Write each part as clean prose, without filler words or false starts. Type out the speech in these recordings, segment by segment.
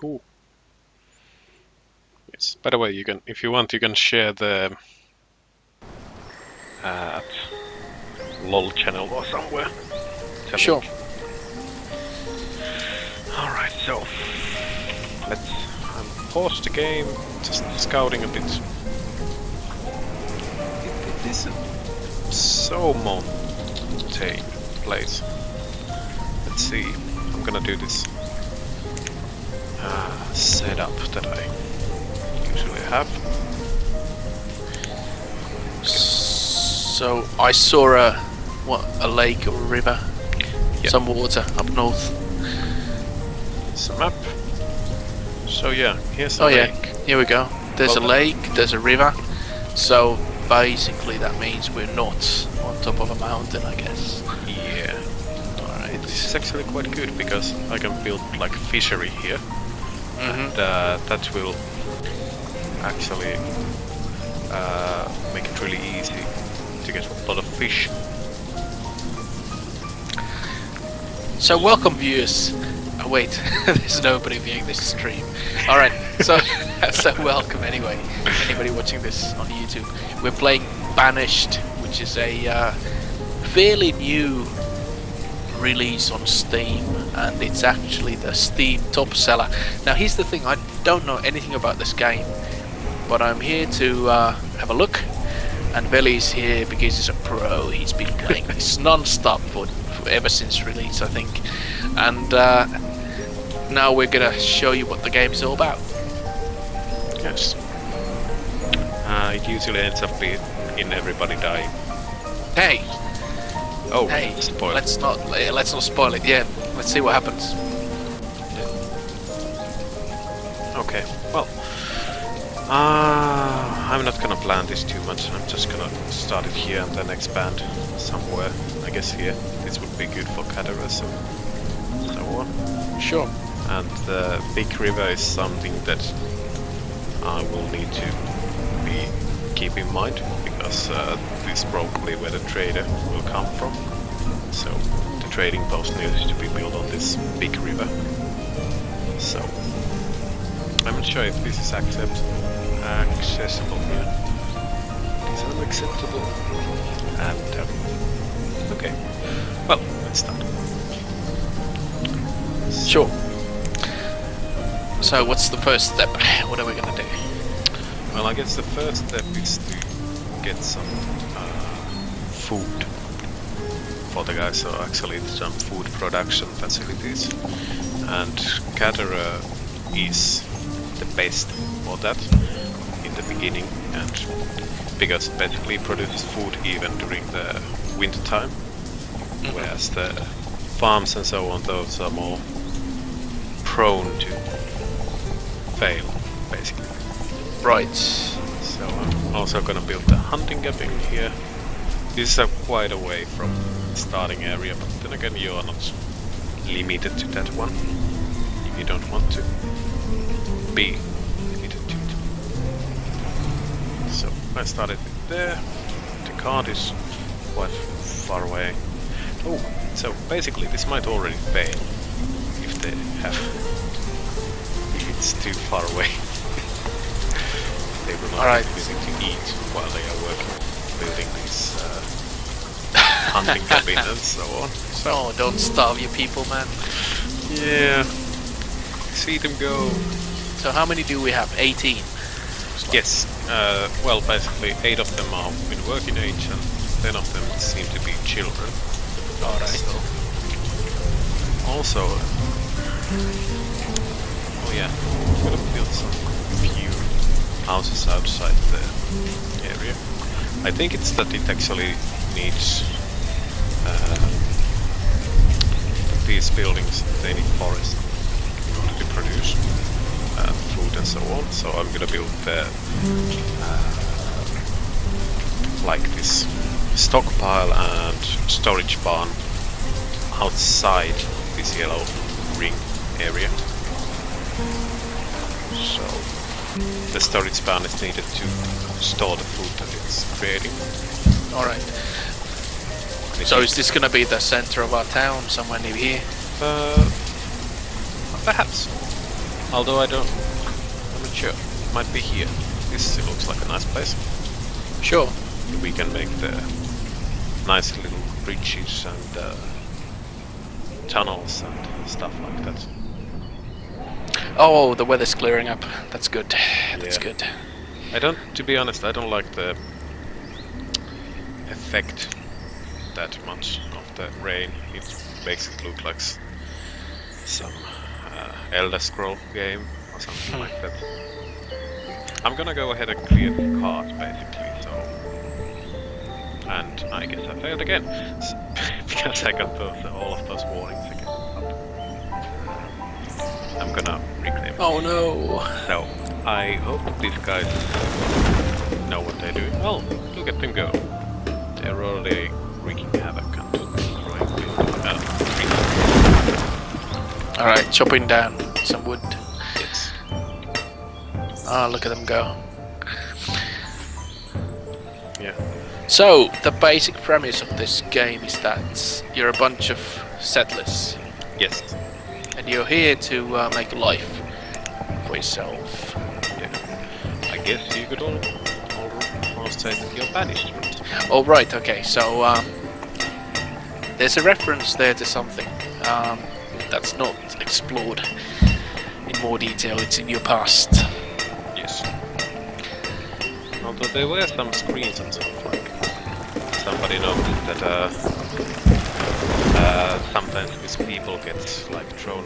Ooh. Yes. By the way, you can, if you want, you can share the LOL channel or somewhere. The Sure. link. All right, so let's pause the game. Just scouting a bit. It is a so mountain place. Let's see. I'm gonna do this setup that I usually have. So I saw a lake or a river, some water up north. It's a map. So yeah, here's a Oh lake. yeah, here we go. There's a lake, there's a river. So basically that means we're not on top of a mountain, I guess. Yeah. Alright. This is actually quite good because I can build like a fishery here. And that will actually make it really easy to get a lot of fish. So welcome viewers. Oh wait, there's nobody viewing this stream. Alright, so welcome anyway. Anybody watching this on YouTube. We're playing Banished, which is a fairly new release on Steam, and it's actually the Steam top seller. Now here's the thing, I don't know anything about this game, but I'm here to have a look, and Veli's here because he's a pro. He's been playing this non-stop for ever since release, I think, and now we're gonna show you what the game is all about. Yes. It usually ends up in everybody dying. Hey, Oh, hey, spoil. let's not spoil it. Yeah, let's see what happens. Okay, well, I'm not gonna plan this too much. I'm just gonna start it here and then expand somewhere. I guess here. This would be good for caterers and so on. Sure. And the big river is something that I will need to keep in mind because this is probably where the trader will come from. So the trading post needs to be built on this big river. So I'm not sure if this is accessible here. Is it unacceptable? And okay. Well, let's start. Sure. So what's the first step? What are we gonna do? Well, I guess the first step is to get some food for the guys, so actually some food production facilities. And caterer is the best for that in the beginning, and because it basically produces food even during the winter time, whereas the farms and so on, those are more prone to fail, basically. Right. So I'm also gonna build the hunting cabin here. This is quite away from the starting area, but then again you are not limited to that one if you don't want to be limited to it. So I started it there. The card is quite far away. Oh, so basically this might already fail if they have, if it's too far away. They will not have anything to eat while they are working, building this hunting cabin and so on. So don't starve your people, man. Yeah, see them go. So how many do we have? 18. Yes, well basically 8 of them are in working age and 10 of them seem to be children. Alright. So, also, oh yeah, I'm gonna build some few houses outside the area. I think it's that it actually needs these buildings, they need forest in order to produce food and so on. So I'm gonna build the like this stockpile and storage barn outside this yellow ring area. So the storage barn is needed to store the food that it's creating. Alright. So is this gonna be the center of our town, somewhere near here? Perhaps. Although I'm not sure. Might be here. This looks like a nice place. Sure. We can make the nice little bridges and tunnels and stuff like that. Oh, the weather's clearing up. That's good. That's Yeah. good. To be honest, I don't like the effect that much of the rain. It makes it look like some Elder Scroll game or something like that. I'm gonna go ahead and clear the card basically, so... And I guess I failed again, because I got all of those warnings again. I'm gonna reclaim it. Oh no! So, I hope these guys know what they're doing. Well, look at them go. They're already wreaking havoc and destroying trees. Alright, chopping down some wood. Yes. Ah, look at them go. Yeah. So, the basic premise of this game is that you're a bunch of settlers. Yes. And you're here to make a life for yourself. Yeah. I guess you could almost say that you're banished. Oh, right, okay, so there's a reference there to something that's not explored in more detail. It's in your past. Yes. Although there were some screens and stuff, like somebody noticed that sometimes these people get like thrown,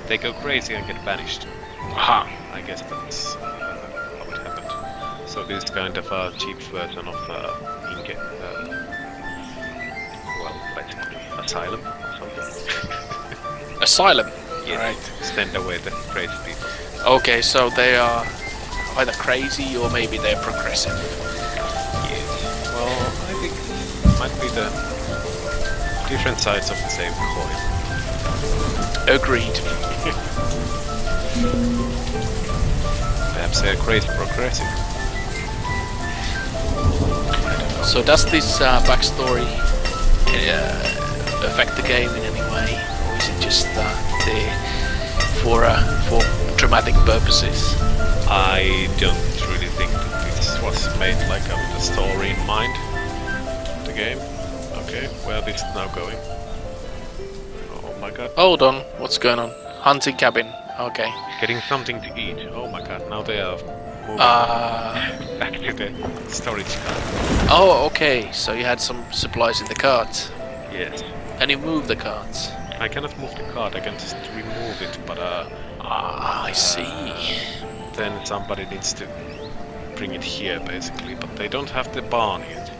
they go crazy and get banished. Aha. I guess that's how it happened. So this is kind of a cheap version of well, basically asylum or something. Asylum? Yeah, Right. send away the crazy people. Okay, so they are either crazy or maybe they're progressive. Yes. Well, I think it might be the different sides of the same coin. Agreed. Perhaps they're crazy progressive. So does this backstory affect the game in any way, or is it just there for dramatic purposes? I don't really think that this was made like with the story in mind. The game. Okay, where this is now going? Oh my god. Hold on, what's going on? Hunting cabin. Okay. Getting something to eat. Oh my god, now they are moving back to the storage car. Oh, okay. So you had some supplies in the cart, Yes. and you moved the cart. I cannot move the cart, I can just remove it, but I see. then somebody needs to bring it here basically, but they don't have the barn yet.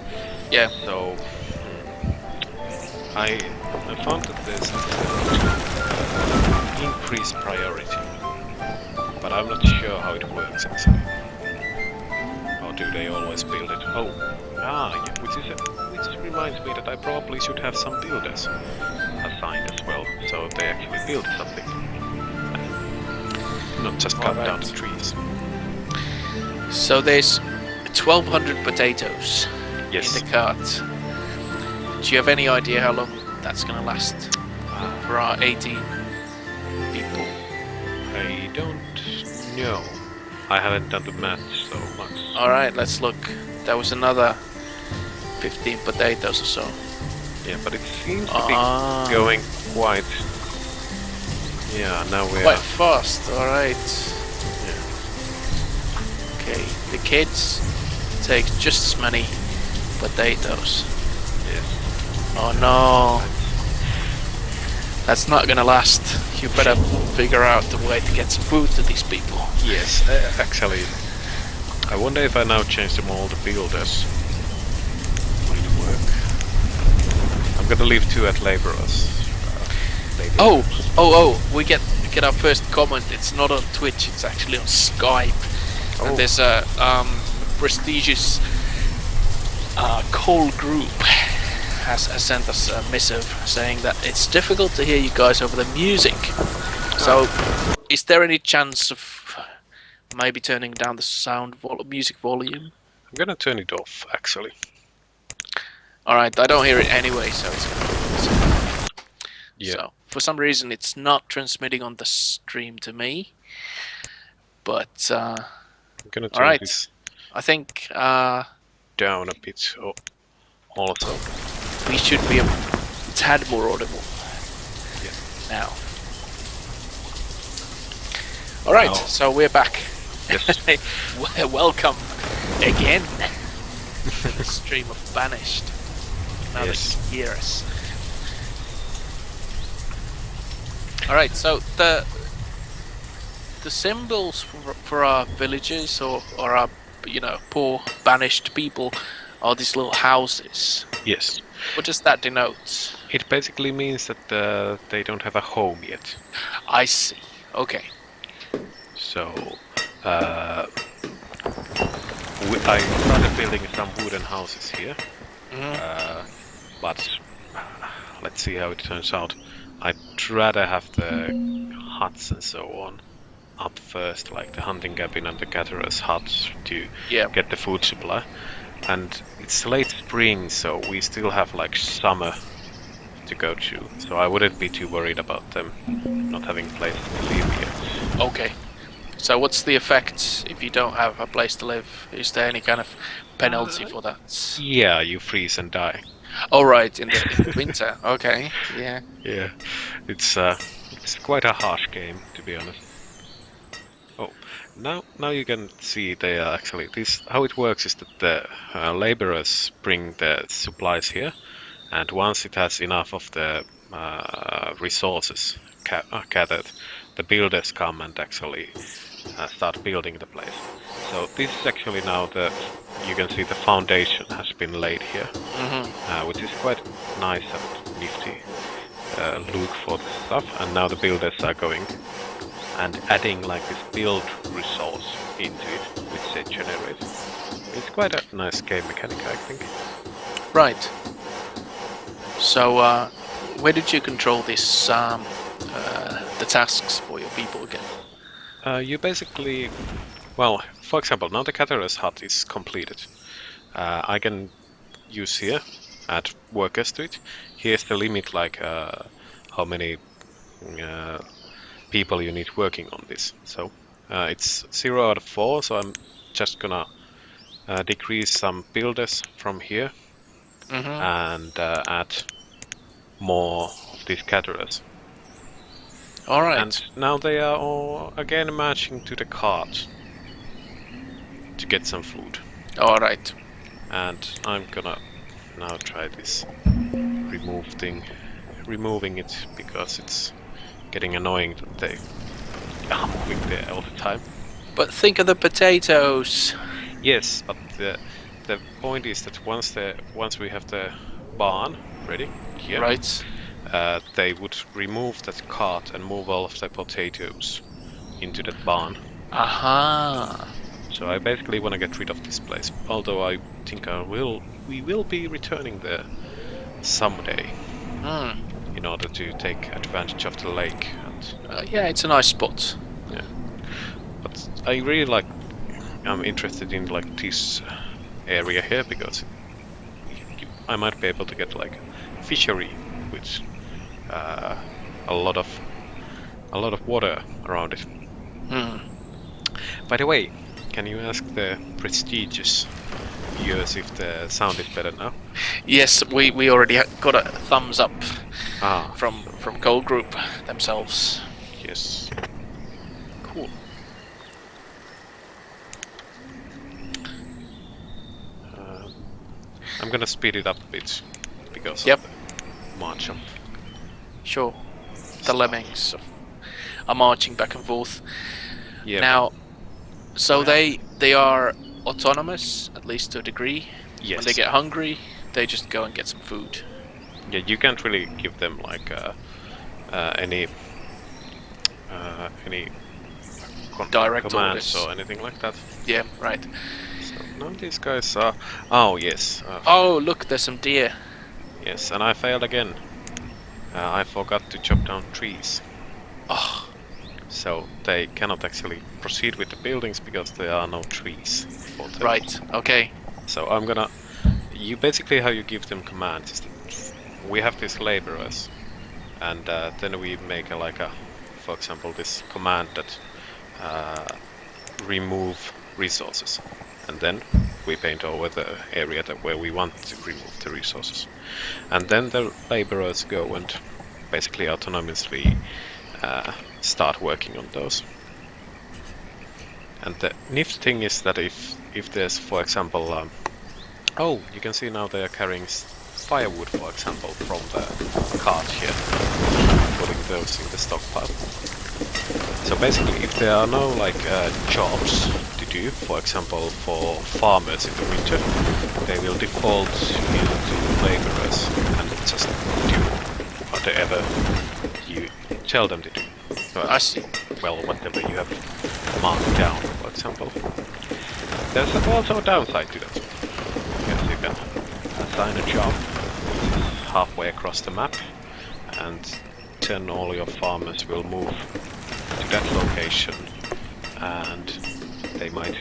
Yeah. So I found that there's increased priority, but I'm not sure how it works actually. Or do they always build it? Oh, yeah, which reminds me that I probably should have some builders assigned as well, so they actually build something, not just cut down the trees. So there's 1,200 potatoes Yes. in the cart. Do you have any idea how long that's gonna last for our 18 people? I don't know. I haven't done the math so much. Alright, let's look. There was another 15 potatoes or so. Yeah, but it seems to be going quite... Yeah, now we Quite are... fast, alright. Yeah. Okay, the kids take just as many potatoes. Yes. Oh no. That's not gonna last. You better figure out the way to get some food to these people. Yes, actually, I wonder if I now change them all to builders. Will it work? I'm gonna leave 2 at laborers. Oh, we get our first comment. It's not on Twitch, it's actually on Skype. Oh. And there's a prestigious Cole group has sent us a missive saying that it's difficult to hear you guys over the music. So, is there any chance of maybe turning down the music volume? I'm gonna turn it off, actually. Alright, I don't hear it anyway, so it's... Yeah. So, for some reason it's not transmitting on the stream to me. But I'm gonna all turn right, this I think down a bit also. we should be a tad more audible Yeah. now. All right, Now- so we're back. Yes. Welcome again to the stream of Banished. Now Yes. that you can hear us. All right, so the symbols for our villages or our poor banished people are these little houses. Yes. What does that denote? It basically means that they don't have a home yet. I see. Okay. So, I started building some wooden houses here, but let's see how it turns out. I'd rather have the huts and so on up first, like the hunting cabin and the gatherer's huts to get the food supply. And it's late spring, so we still have like summer to go through. So I wouldn't be too worried about them not having place to live here. Okay. So what's the effect if you don't have a place to live? Is there any kind of penalty for that? Yeah, you freeze and die. Oh right, in the winter. Okay. Yeah. Yeah, it's quite a harsh game, to be honest. Oh, now you can see they are actually how it works is that the laborers bring the supplies here, and once it has enough of the resources gathered, the builders come and actually start building the place. So this is actually now you can see the foundation has been laid here, which is quite nice and nifty look for the stuff. And now the builders are going and adding like this build resource into it, which they generate. It's quite a nice game mechanic, I think. Right. So where did you control this the tasks for your people again? You basically, well, for example, now the gatherer's hut is completed. I can use here, add workers to it. Here's the limit, like how many people you need working on this. So it's 0 out of 4, so I'm just gonna decrease some builders from here and add more of these gatherers. Alright. And now they are all again marching to the cart to get some food. Alright. And I'm gonna now try this removing it, because it's getting annoying that they are moving there all the time. But think of the potatoes. Yes, but the point is that once we have the barn ready here, Right. they would remove that cart and move all of the potatoes into that barn. Aha. So I basically want to get rid of this place. Although I think we will be returning there someday in order to take advantage of the lake. And yeah, it's a nice spot. yeah, but I really I'm interested in like this area here, because I might be able to get like fishery with a lot of water around it. By the way, can you ask the prestigious viewers if the sound is better now? Yes, we already got a thumbs up from Gold Group themselves. Yes. Cool. I'm gonna speed it up a bit because of the march up. Sure. The lemmings are marching back and forth. Yeah. Now, so they are autonomous, at least to a degree. Yes. When they get hungry, they just go and get some food. Yeah, you can't really give them like any direct commands orders or anything like that. Yeah, right. So now these guys are. Oh yes. Oh look, there's some deer. Yes, and I failed again. I forgot to chop down trees. Oh. So they cannot actually proceed with the buildings because there are no trees for them. Right. Okay. So I'm gonna. You basically how you give them commands is that we have these laborers, and then we make for example, this command that remove resources, and then we paint over the area where we want to remove the resources, and then the laborers go and basically autonomously start working on those. And the nifty thing is that if there's, for example, oh, you can see now they are carrying firewood, for example, from the cart here, putting those in the stockpile. So basically, if there are no jobs to do, for example, for farmers in the winter, they will default into laborers and just do whatever you tell them to do. I see. Well, whatever you have marked down, for example. There's also a downside to that. Because you can assign a job halfway across the map, and then all your farmers will move to that location, and they might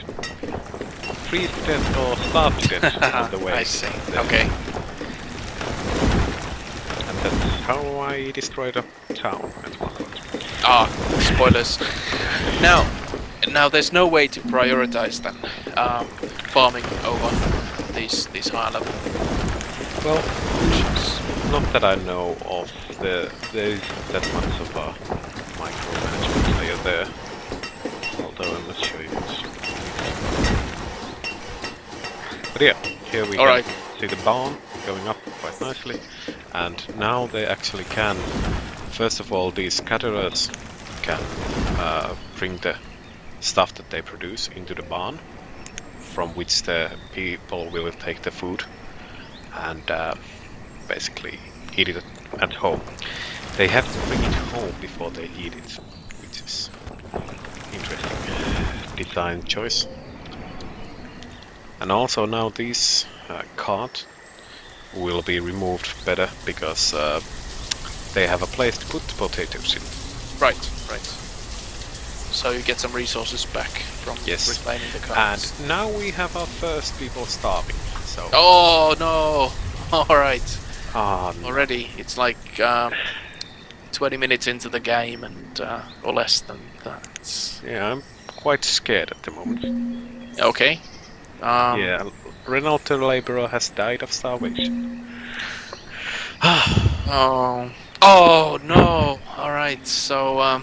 freeze to death or starve to death on the way. I see. There. Okay. And that's how I destroyed a town at one point. Ah, spoilers. Now there's no way to prioritize then farming over these higher level. Well, not that I know of. There is that much of a micromanagement layer there. Although I'm not sure if it's... But yeah, here we can see the barn going up quite nicely. And now they actually can, first of all, these caterers can bring the stuff that they produce into the barn, from which the people will take the food and basically eat it at home. They have to bring it home before they eat it, which is interesting design choice. And also now these cart will be removed better because they have a place to put the potatoes in. Right. So you get some resources back from reclaiming the carts. And now we have our first people starving. So. Oh no! Alright. No. Already, it's like 20 minutes into the game and or less than that. Yeah, I'm quite scared at the moment. Okay. Yeah, Renault the Laborer has died of starvation. Oh no! Alright, so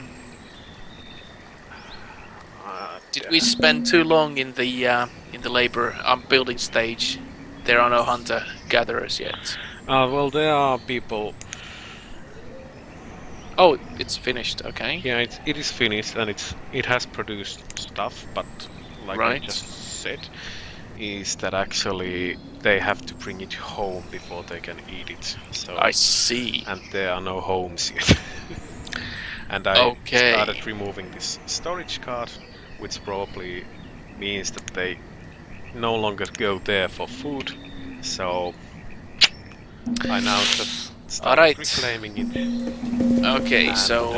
did we spend too long in the labor building stage? There are no hunter gatherers yet. Well, there are people. Oh, it's finished. Okay. Yeah, it is finished and it has produced stuff, but like I just said, is that actually they have to bring it home before they can eat it. So I see. And there are no homes yet. And I started removing this storage card, which probably means that they no longer go there for food. So I now just start reclaiming it. Okay, and so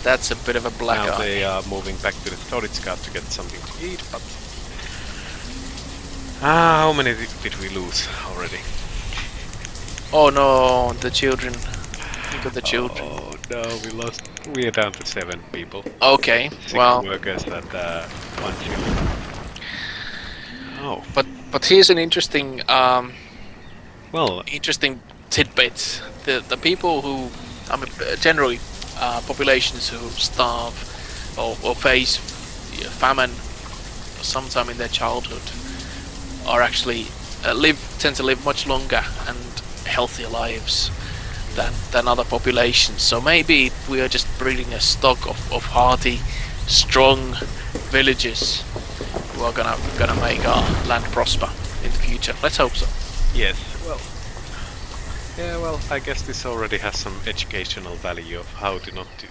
that's a bit of a black eye. Now they are moving back to the storage card to get something to eat, but how many did we lose already? Oh no, the children. Think of the children. Oh no, we are down to 7 people. Okay, 6 workers and 1 child. Oh. But here's an interesting well, interesting tidbit. The people who, I mean, generally populations who starve or face famine sometime in their childhood are actually tend to live much longer and healthier lives than other populations. So maybe we are just breeding a stock of hardy, strong villagers who are gonna make our land prosper in the future. Let's hope so. Yes. Well. Yeah. Well, I guess this already has some educational value of how to not to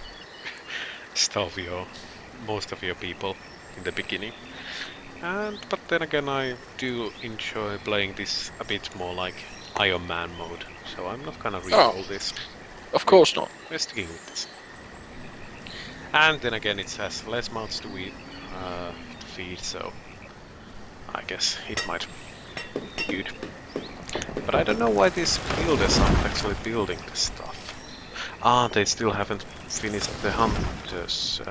starve most of your people in the beginning. But then again, I do enjoy playing this a bit more like Iron Man mode, so I'm not gonna re-roll this. Of course not. We're sticking with this. And then again, it has less mouths to feed, so I guess it might Good. But I don't know why these builders aren't actually building this stuff. Ah, they still haven't finished the hunters.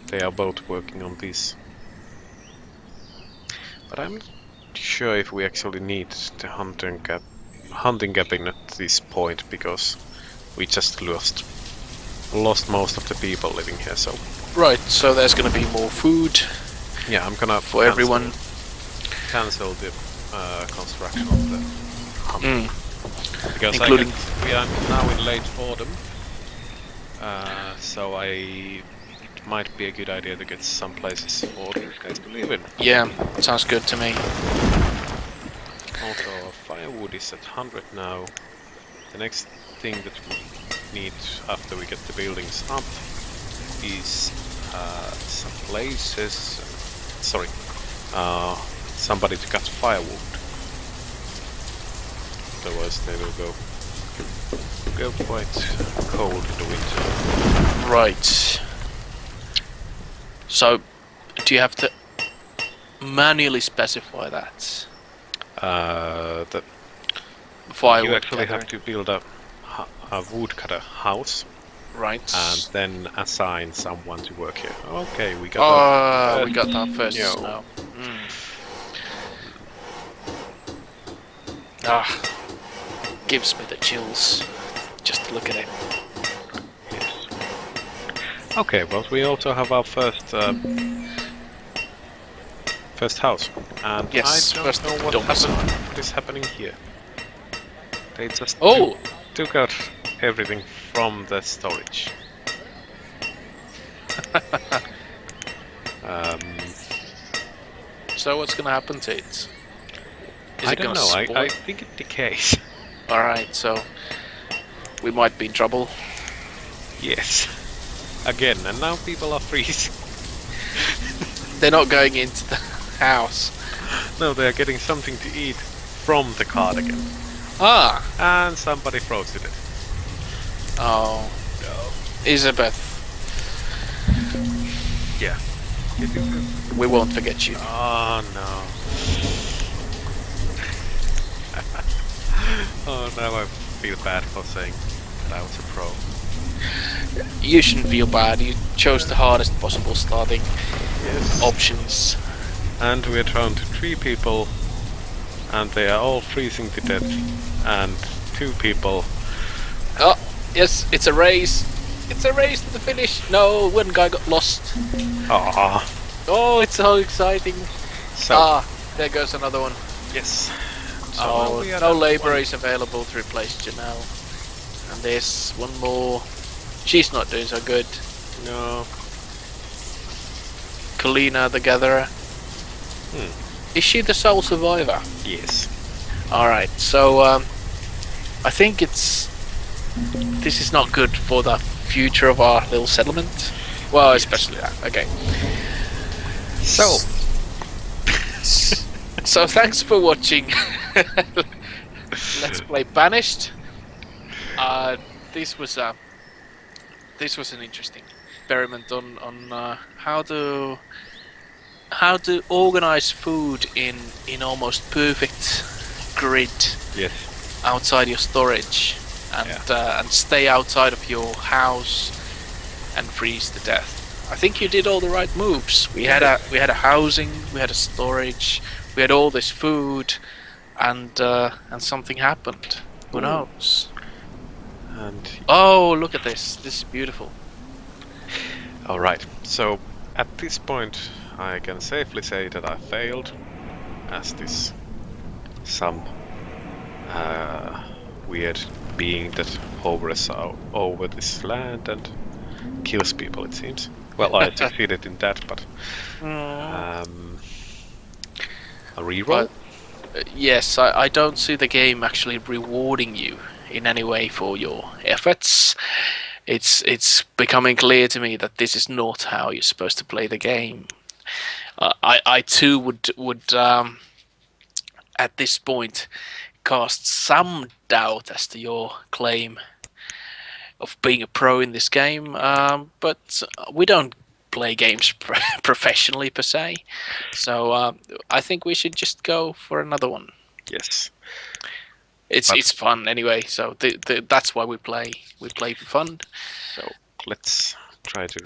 They are both working on this. But I'm not sure if we actually need the hunting cabin at this point, because we just lost most of the people living here. So Right, so there's gonna be more food yeah, I'm gonna for everyone. cancel the construction of the hunt. Because Including- we are now in late autumn, so it might be a good idea to get some places for you guys to live in. Yeah, sounds good to me. Also, firewood is at 100 now. The next thing that we need after we get the buildings up is some places. Sorry, somebody to cut firewood. Otherwise, they will go quite cold in the winter. Right. So, do you have to manually specify that? That Firewood you actually gathering. have to build a woodcutter house Right. and then assign someone to work here. Okay, we got we got our first Yo. snow. Ah, gives me the chills just to look at it. Yes. Okay, but we also have our first house, and Yes, I don't first know what domicile. is happening here. They just Oh, took out everything from the storage. so what's gonna happen to it? Is I it don't gonna know. I spoil? think it decays. All right, so we might be in trouble. Yes. Again, and now people are freezing. They're not going into the house. No, they are getting something to eat from the cart again. Ah. And somebody froze it. Oh. No. Elizabeth, Yeah. we won't forget you. Oh no. Oh, now I feel bad for saying that I was a pro. You shouldn't feel bad. You chose the hardest possible starting Yes. options. And we're down to 3 people, and they are all freezing to death. And 2 people. Oh, yes, it's a race. It's a race to the finish. No, one guy got lost. Ah. Oh, it's so exciting. So There goes another one. yes. So now Oh, we are no down to labourer 1. is available to replace Janelle. And there's one more. She's not doing so good. No. Kalina the Gatherer. Is she the sole survivor? Yes. Alright, so I think this is not good for the future of our little settlement. Well, Yes. especially that. Okay. So So thanks for watching. Let's play Banished. This was an interesting experiment on how to organize food in almost perfect grid yes. outside your storage and stay outside of your house and freeze to death. I think you did all the right moves. We had a housing, we had a storage, we had all this food, and something happened. Who knows? And Oh, look at this! This is beautiful. all right. So at this point, I can safely say that I failed, as this some weird being that hovers over this land and kills people. It seems. Well, I succeeded in that, but a reroll. Yes, I don't see the game actually rewarding you in any way for your efforts. It's becoming clear to me that this is not how you're supposed to play the game. I too would at this point cast some doubt as to your claim of being a pro in this game, but we don't play games professionally per se. So I think we should just go for another one. Yes. It's fun anyway. So that's why we play. We play for fun. So let's try to.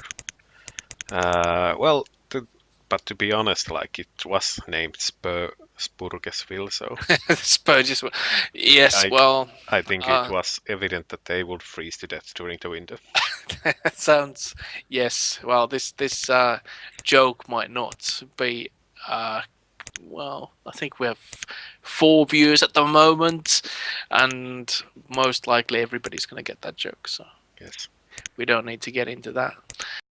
But to be honest, like it was named Spurgesville, so Spurgesville. Yes. I think it was evident that they would freeze to death during the winter. That sounds, yes. Well, this joke might not be. Well, I think we have 4 viewers at the moment, and most likely everybody's going to get that joke. So yes, we don't need to get into that.